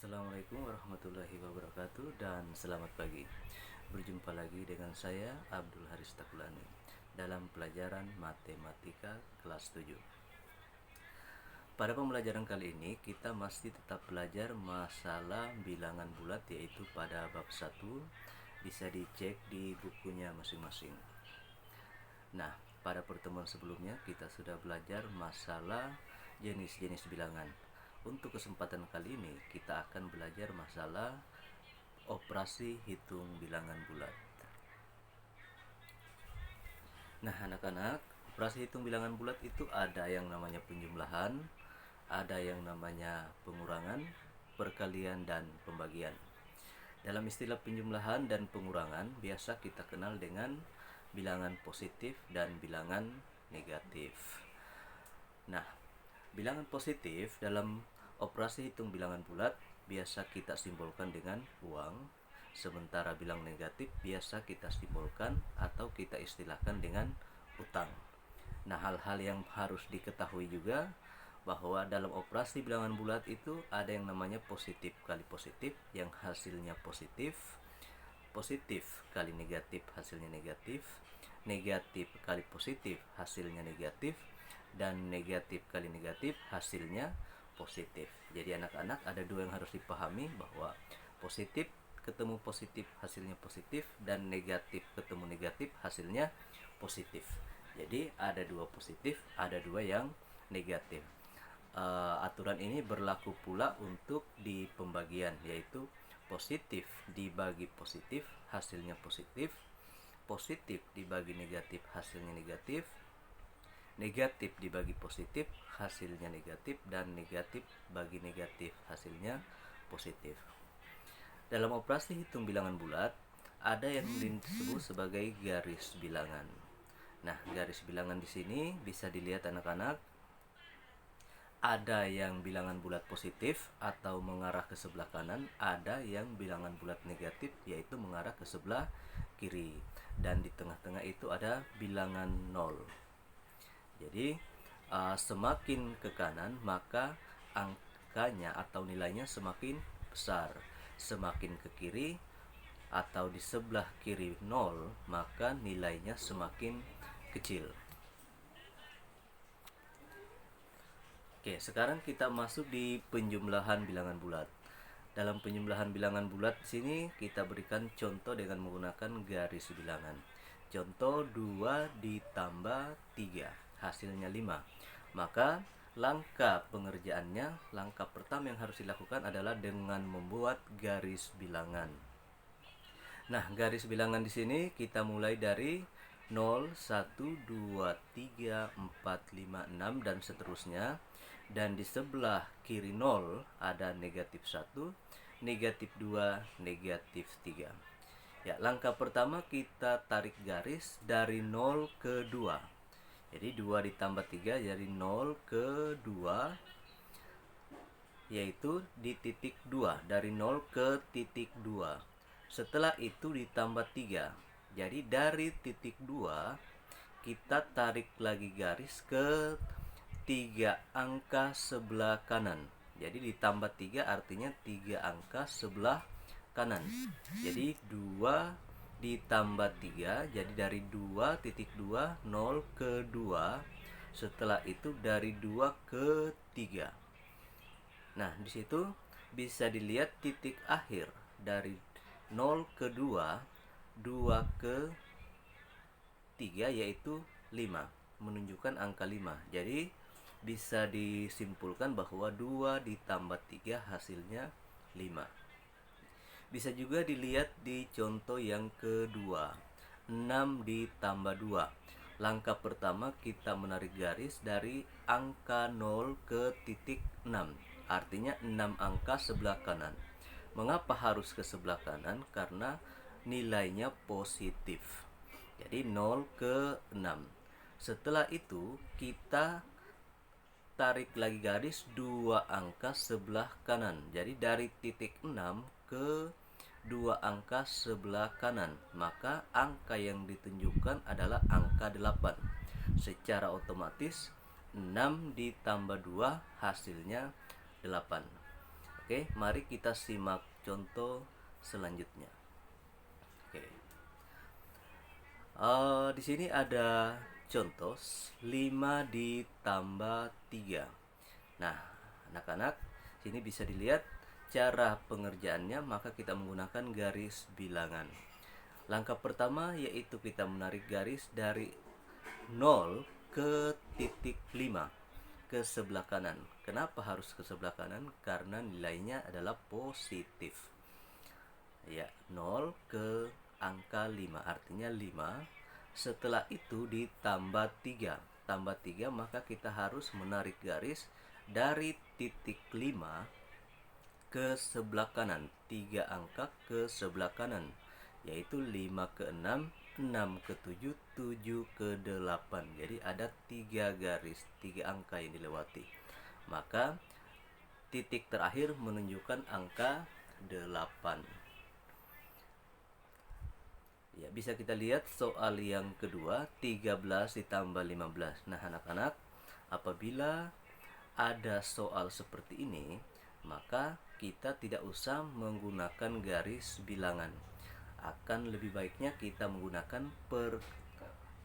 Assalamualaikum warahmatullahi wabarakatuh dan selamat pagi. Berjumpa lagi dengan saya Abdul Haris Takulani dalam pelajaran Matematika kelas 7. Pada pembelajaran kali ini kita masih tetap belajar masalah bilangan bulat, yaitu pada bab 1. Bisa dicek di bukunya masing-masing. Nah, pada pertemuan sebelumnya kita sudah belajar masalah jenis-jenis bilangan. Untuk kesempatan kali ini kita akan belajar masalah operasi hitung bilangan bulat. Nah, anak-anak, operasi hitung bilangan bulat itu ada yang namanya penjumlahan, ada yang namanya pengurangan, perkalian, dan pembagian. Dalam istilah penjumlahan dan pengurangan biasa kita kenal dengan bilangan positif dan bilangan negatif. Nah, bilangan positif dalam operasi hitung bilangan bulat biasa kita simbolkan dengan uang, sementara bilang negatif biasa kita simbolkan atau kita istilahkan dengan utang. Nah, hal-hal yang harus diketahui juga bahwa dalam operasi bilangan bulat itu ada yang namanya positif kali positif yang hasilnya positif, positif kali negatif hasilnya negatif, negatif kali positif hasilnya negatif, dan negatif kali negatif hasilnya positif. Jadi anak-anak ada dua yang harus dipahami, bahwa positif ketemu positif hasilnya positif, dan negatif ketemu negatif hasilnya positif. Jadi ada dua positif, ada dua yang negatif. Aturan ini berlaku pula untuk di pembagian, yaitu positif dibagi positif hasilnya positif, positif dibagi negatif hasilnya negatif, negatif dibagi positif hasilnya negatif, dan negatif bagi negatif hasilnya positif. Dalam operasi hitung bilangan bulat ada yang disebut sebagai garis bilangan. Nah, garis bilangan di sini bisa dilihat anak-anak, ada yang bilangan bulat positif atau mengarah ke sebelah kanan, ada yang bilangan bulat negatif yaitu mengarah ke sebelah kiri, dan di tengah-tengah itu ada bilangan 0. Jadi semakin ke kanan maka angkanya atau nilainya semakin besar, semakin ke kiri atau di sebelah kiri 0 maka nilainya semakin kecil. Oke, sekarang kita masuk di penjumlahan bilangan bulat. Dalam penjumlahan bilangan bulat di sini kita berikan contoh dengan menggunakan garis bilangan. Contoh 2 ditambah 3 hasilnya 5. Maka langkah pengerjaannya, langkah pertama yang harus dilakukan adalah dengan membuat garis bilangan. Nah, garis bilangan di sini kita mulai dari 0, 1, 2, 3, 4, 5, 6 dan seterusnya. Dan di sebelah kiri 0 ada negatif 1, negatif 2, negatif 3. Ya, langkah pertama kita tarik garis dari 0 ke 2. Jadi 2 ditambah 3 jadi 0 ke 2, yaitu di titik 2, dari 0 ke titik 2. Setelah itu ditambah 3. Jadi dari titik 2 kita tarik lagi garis ke 3 angka sebelah kanan. Jadi ditambah 3 artinya 3 angka sebelah kanan. Jadi 2 ditambah 3 jadi dari 2.2 0 ke 2. Setelah itu dari 2 ke 3. Nah, di situ bisa dilihat titik akhir dari 0 ke 2, 2 ke 3 yaitu 5, menunjukkan angka 5. Jadi bisa disimpulkan bahwa 2 ditambah 3 hasilnya 5. Bisa juga dilihat di contoh yang kedua, 6 ditambah 2. Langkah pertama kita menarik garis dari angka 0 ke titik 6. Artinya 6 angka sebelah kanan. Mengapa harus ke sebelah kanan? Karena nilainya positif. Jadi 0 ke 6. Setelah itu kita tarik lagi garis 2 angka sebelah kanan. Jadi dari titik 6 ke 2 angka sebelah kanan, maka angka yang ditunjukkan adalah angka 8. Secara otomatis 6 ditambah 2 hasilnya 8. Oke, mari kita simak contoh selanjutnya. Oke. Di sini ada contoh 5 ditambah 3. Nah, anak-anak, sini bisa dilihat cara pengerjaannya, maka kita menggunakan garis bilangan. Langkah pertama yaitu kita menarik garis dari 0 ke titik 5 ke sebelah kanan. Kenapa harus ke sebelah kanan? Karena nilainya adalah positif. Ya, 0 ke angka 5 artinya 5. Setelah itu ditambah 3. Tambah 3, maka kita harus menarik garis dari titik 5 ke sebelah kanan. 3 angka ke sebelah kanan, yaitu 5 ke 6, 6 ke 7, 7 ke 8. Jadi ada 3 garis, 3 angka yang dilewati. Maka titik terakhir menunjukkan angka 8. Ya, bisa kita lihat soal yang kedua, 13 ditambah 15. Nah, anak-anak, apabila ada soal seperti ini, maka kita tidak usah menggunakan garis bilangan. Akan lebih baiknya kita menggunakan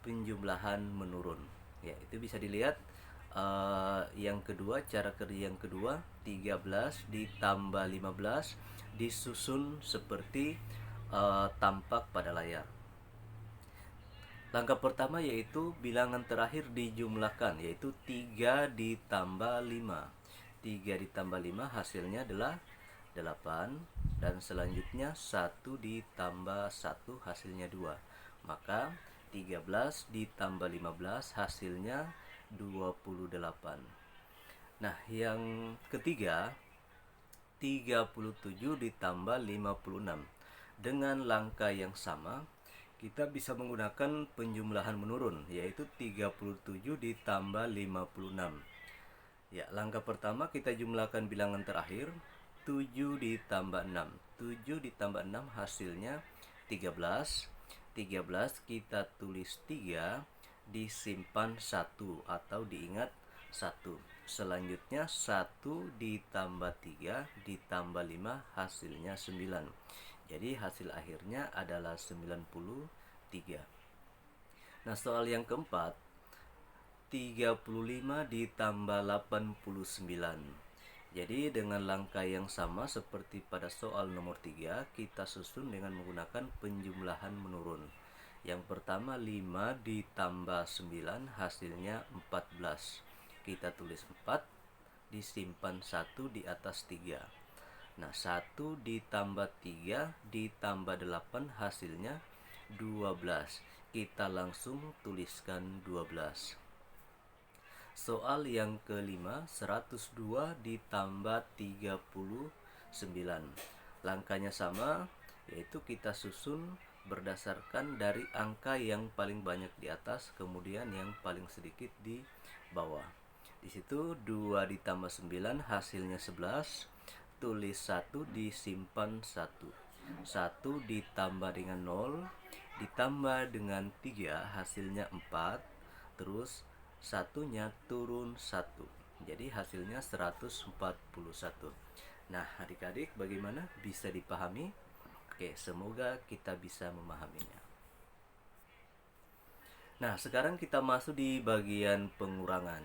penjumlahan menurun. Ya, itu bisa dilihat yang kedua, cara kerja yang kedua, 13 ditambah 15 disusun seperti tampak pada layar. Langkah pertama yaitu bilangan terakhir dijumlahkan, yaitu 3 ditambah 5. 3 ditambah 5 hasilnya adalah 8. Dan selanjutnya 1 ditambah 1 hasilnya 2. Maka 13 ditambah 15 hasilnya 28. Nah, yang ketiga, 37 ditambah 56. Dengan langkah yang sama, kita bisa menggunakan penjumlahan menurun, yaitu 37 ditambah 56. Ya, langkah pertama kita jumlahkan bilangan terakhir, 7 ditambah 6. 7 ditambah 6 hasilnya 13. 13 kita tulis 3, disimpan 1 atau diingat 1. Selanjutnya 1 ditambah 3 ditambah 5 hasilnya 9. Jadi hasil akhirnya adalah 93. Nah, soal yang keempat, 35 ditambah 89. Jadi dengan langkah yang sama seperti pada soal nomor 3, kita susun dengan menggunakan penjumlahan menurun. Yang pertama 5 ditambah 9 hasilnya 14. Kita tulis 4, disimpan 1 di atas 3. Nah, 1 ditambah 3 ditambah 8 hasilnya 12. Kita langsung tuliskan 12. Soal yang kelima, 102 ditambah 39. Langkahnya sama, yaitu kita susun berdasarkan dari angka yang paling banyak di atas, kemudian yang paling sedikit di bawah. Di situ 2 ditambah 9 hasilnya 11. Tulis 1, disimpan 1. 1 ditambah dengan 0 ditambah dengan 3 hasilnya 4. Terus satunya turun 1. Jadi hasilnya 141. Nah, adik-adik, bagaimana? Bisa dipahami? Oke, semoga kita bisa memahaminya. Nah, sekarang kita masuk di bagian pengurangan.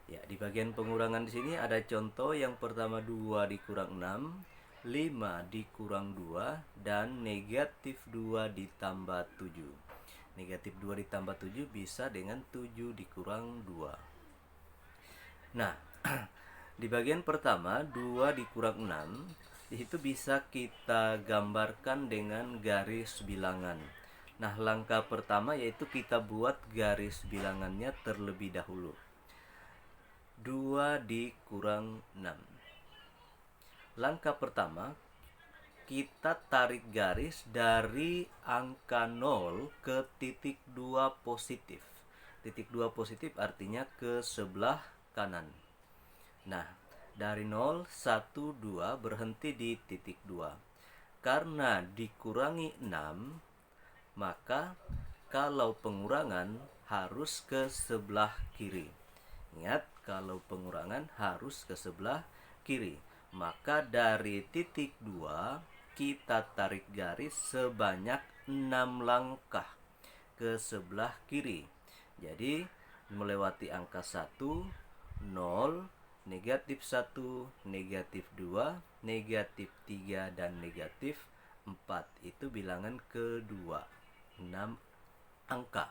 Ya, di bagian pengurangan di sini ada contoh yang pertama 2 dikurang 6, 5 dikurang 2, dan negatif 2 ditambah 7. Negatif 2 ditambah 7 bisa dengan 7 dikurang 2. Nah, di bagian pertama 2 dikurang 6, itu bisa kita gambarkan dengan garis bilangan. Nah, langkah pertama yaitu kita buat garis bilangannya terlebih dahulu. 2 dikurang 6. Langkah pertama, kita tarik garis dari angka 0 ke titik 2 positif. Titik 2 positif artinya ke sebelah kanan. Nah, dari 0, 1, 2 berhenti di titik 2. Karena dikurangi 6, maka kalau pengurangan harus ke sebelah kiri. Ingat, kalau pengurangan harus ke sebelah kiri. maka dari titik 2 kita tarik garis sebanyak 6 langkah ke sebelah kiri. Jadi melewati angka 1, 0, negatif 1, negatif 2, negatif 3, dan negatif 4. Itu bilangan kedua, 6 angka.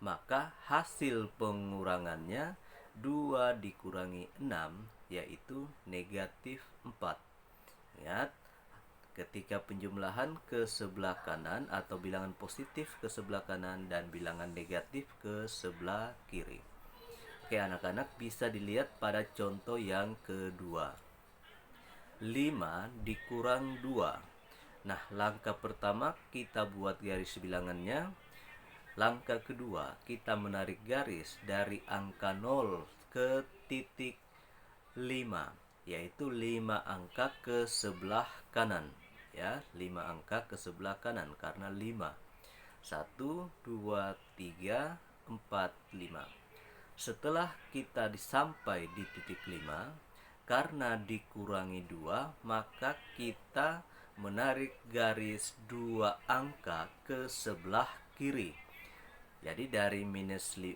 Maka hasil pengurangannya 2 dikurangi 6, yaitu negatif 4. Lihat, ketika penjumlahan ke sebelah kanan atau bilangan positif ke sebelah kanan dan bilangan negatif ke sebelah kiri. Oke, anak-anak bisa dilihat pada contoh yang kedua. 5 dikurang 2. Nah, langkah pertama kita buat garis bilangannya. Langkah kedua, kita menarik garis dari angka 0 ke titik 5, yaitu 5 angka ke sebelah kanan. Ya, 5 angka ke sebelah kanan karena 5. 1, 2, 3, 4, 5. Setelah kita sampai di titik 5, karena dikurangi 2, maka kita menarik garis 2 angka ke sebelah kiri. Jadi dari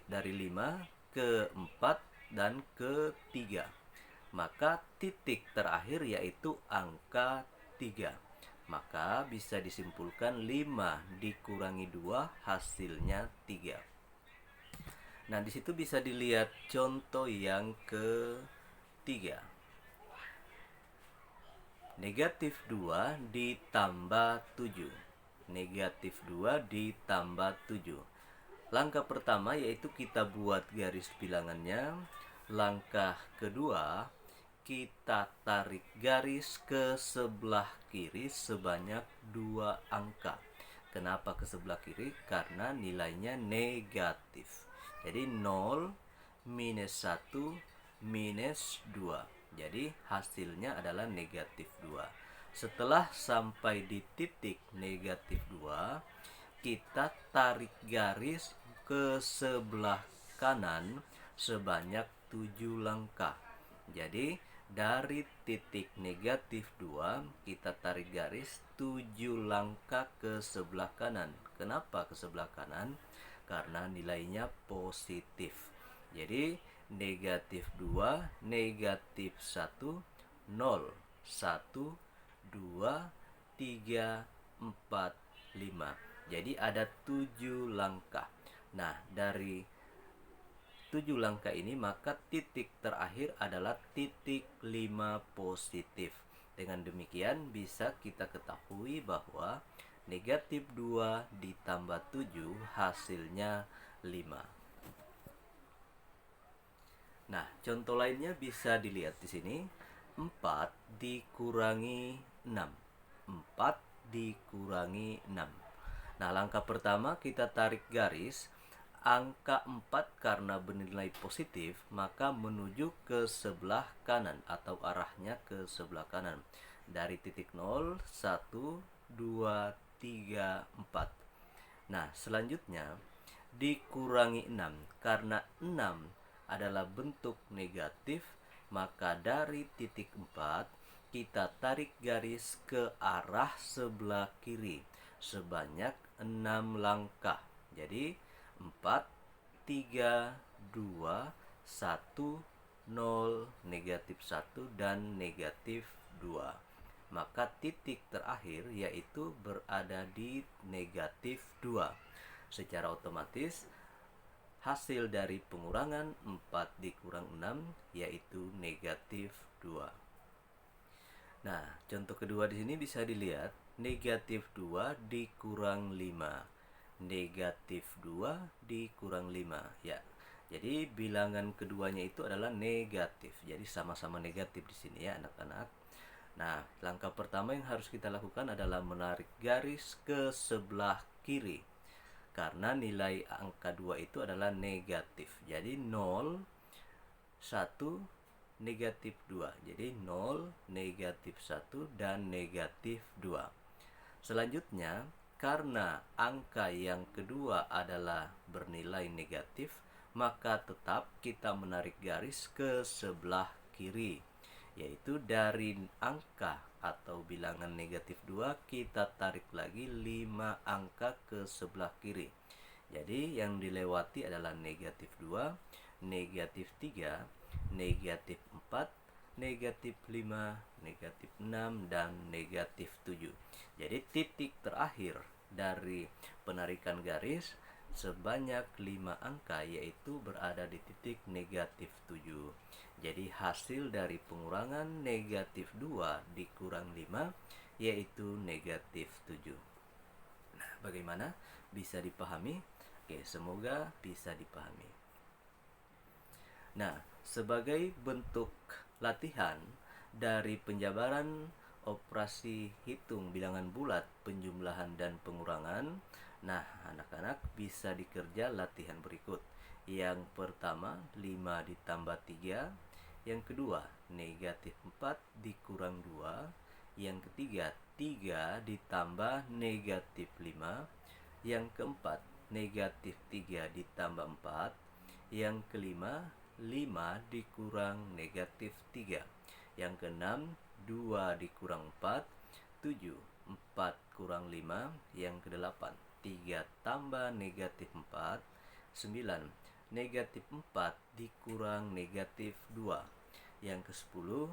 dari 5 ke 4 dan ke 3. Maka titik terakhir yaitu angka 3. Maka bisa disimpulkan 5 dikurangi 2 hasilnya 3. Nah, di situ bisa dilihat contoh yang ketiga. Negatif 2 ditambah 7. Negatif 2 ditambah 7. Langkah pertama yaitu kita buat garis bilangannya. Langkah kedua, kita tarik garis ke sebelah kiri sebanyak 2 angka. Kenapa ke sebelah kiri? Karena nilainya negatif. Jadi 0, minus 1, minus 2. Jadi hasilnya adalah negatif 2. Setelah sampai di titik negatif 2, kita tarik garis ke sebelah kanan sebanyak 7 langkah. Jadi dari titik negatif 2 kita tarik garis 7 langkah ke sebelah kanan. Kenapa ke sebelah kanan? Karena nilainya positif. Jadi negatif 2, negatif 1, 0, 1, 2, 3, 4, 5. Jadi ada 7 langkah. Nah, dari 7 langkah ini maka titik terakhir adalah titik 5 positif. Dengan demikian bisa kita ketahui bahwa negatif 2 ditambah 7 hasilnya 5. Nah, contoh lainnya bisa dilihat di sini. 4 dikurangi 6. 4 dikurangi 6. Nah, langkah pertama kita tarik garis angka 4 karena bernilai positif, maka menuju ke sebelah kanan atau arahnya ke sebelah kanan. Dari titik 0, 1, 2, 3, 4. Nah, selanjutnya dikurangi 6. Karena 6 adalah bentuk negatif, maka dari titik 4 kita tarik garis ke arah sebelah kiri sebanyak 6 langkah. Jadi 4, 3, 2, 1, 0, negatif 1, dan negatif 2. Maka titik terakhir yaitu berada di negatif 2. Secara otomatis hasil dari pengurangan 4 dikurang 6 yaitu negatif 2. Nah, contoh kedua di sini bisa dilihat negatif 2 dikurang 5. Negatif 2 dikurang 5. Ya. Jadi bilangan keduanya itu adalah negatif. Jadi sama-sama negatif di sini ya, anak-anak. Nah, langkah pertama yang harus kita lakukan adalah menarik garis ke sebelah kiri. Karena nilai angka 2 itu adalah negatif. Jadi 0, 1, negatif 2. Jadi 0, negatif 1, dan negatif 2. Selanjutnya, karena angka yang kedua adalah bernilai negatif, maka tetap kita menarik garis ke sebelah kiri, yaitu dari angka atau bilangan negatif 2 kita tarik lagi 5 angka ke sebelah kiri. Jadi yang dilewati adalah negatif 2, negatif 3, negatif 4, negatif 5, negatif 6, dan negatif 7. Jadi titik terakhir dari penarikan garis sebanyak 5 angka yaitu berada di titik negatif 7. Jadi hasil dari pengurangan negatif 2 dikurang 5 yaitu negatif 7. Nah, bagaimana? Bisa dipahami? Oke, semoga bisa dipahami. Nah, sebagai bentuk latihan dari penjabaran operasi hitung bilangan bulat, penjumlahan dan pengurangan, nah, anak-anak bisa dikerja latihan berikut. Yang pertama, 5 ditambah 3. Yang kedua, negatif 4 dikurang 2. Yang ketiga, 3 ditambah negatif 5. Yang keempat, negatif 3 ditambah 4. Yang kelima, 5 dikurang negatif 3. Yang keenam, 2 dikurang 4, 7. 4 kurang 5. Yang kedelapan, 3 tambah negatif 4, 9. Negatif 4 dikurang negatif 2. Yang ke-10,